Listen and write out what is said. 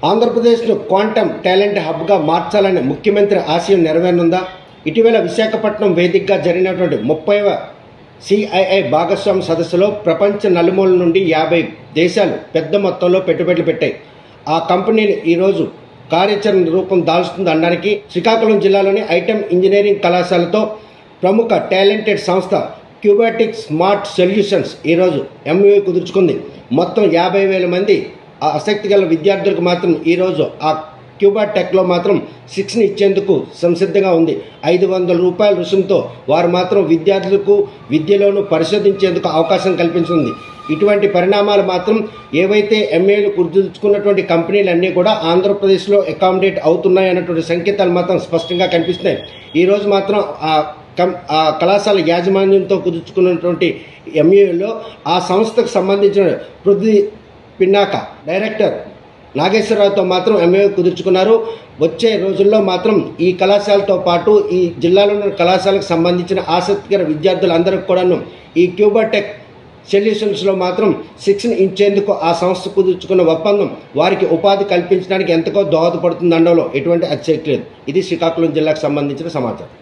ఆంధ్రప్రదేశ్ను quantum talent హబ్గా మార్చాలనే ముఖ్యమంత్రి ఆశయం నెరవేరనుందా? ఇటీవల విశాఖపట్నం వేదికగా జరిగినటువంటి 30వ CII భాగస్వామ్య సదస్సులో ప్రపంచ నలుమూలల నుండి 50 దేశాలు పెద్ద మొత్తంలో పెట్టుబడులు పెట్టాయి. ఆ కంపెనీలు ఈరోజు కార్యాచరణ రూపం దాల్చుతుందనడానికి శ్రీకాకుళం జిల్లాలోని ఐటెమ్ ఇంజనీరింగ్ కళాశాలతో ప్రముఖ టాలెంటెడ్ సంస్థ క్యూబాటిక్ స్మార్ట్ సొల్యూషన్స్ ఈరోజు MOU కుదుర్చుకుంది. మొత్తం 50,000 మంది ఆసక్తి గల విద్యార్థులకు మాత్రం ఈరోజు ఆ క్యూబాటెక్లో మాత్రం శిక్షణ ఇచ్చేందుకు సంసిద్ధంగా ఉంది. 500 రూపాయల రుసుముతో వారు మాత్రం విద్యార్థులకు విద్యలోనూ పరిశోధించేందుకు అవకాశం కల్పించింది. ఇటువంటి పరిణామాలు మాత్రం ఏవైతే MOUలు కుదుర్చుకున్నటువంటి కంపెనీలన్నీ కూడా ఆంధ్రప్రదేశ్లో అకామిడేట్ అవుతున్నాయన్నటువంటి సంకేతాలు మాత్రం స్పష్టంగా కనిపిస్తున్నాయి. ఈరోజు మాత్రం ఆ కళాశాల యాజమాన్యంతో కుదుర్చుకున్నటువంటి MOUలో ఆ సంస్థకు సంబంధించిన పృథ్వీ పిన్నాక డైరెక్టర్ నాగేశ్వరరావుతో మాత్రం MOU కుదుర్చుకున్నారు. వచ్చే రోజుల్లో మాత్రం ఈ కళాశాలతో పాటు ఈ జిల్లాలోని కళాశాలకు సంబంధించిన ఆసక్తికర విద్యార్థులందరికీ కూడాను ఈ క్యూబాటెక్ సొల్యూషన్స్లో మాత్రం శిక్షణ ఇచ్చేందుకు ఆ సంస్థ కుదుర్చుకున్న ఒప్పందం వారికి ఉపాధి కల్పించడానికి ఎంతకో దోహదపడుతుందనడంలో ఎటువంటి అతిశయోక్తి లేదు. ఇది శ్రీకాకుళం జిల్లాకు సంబంధించిన సమాచారం.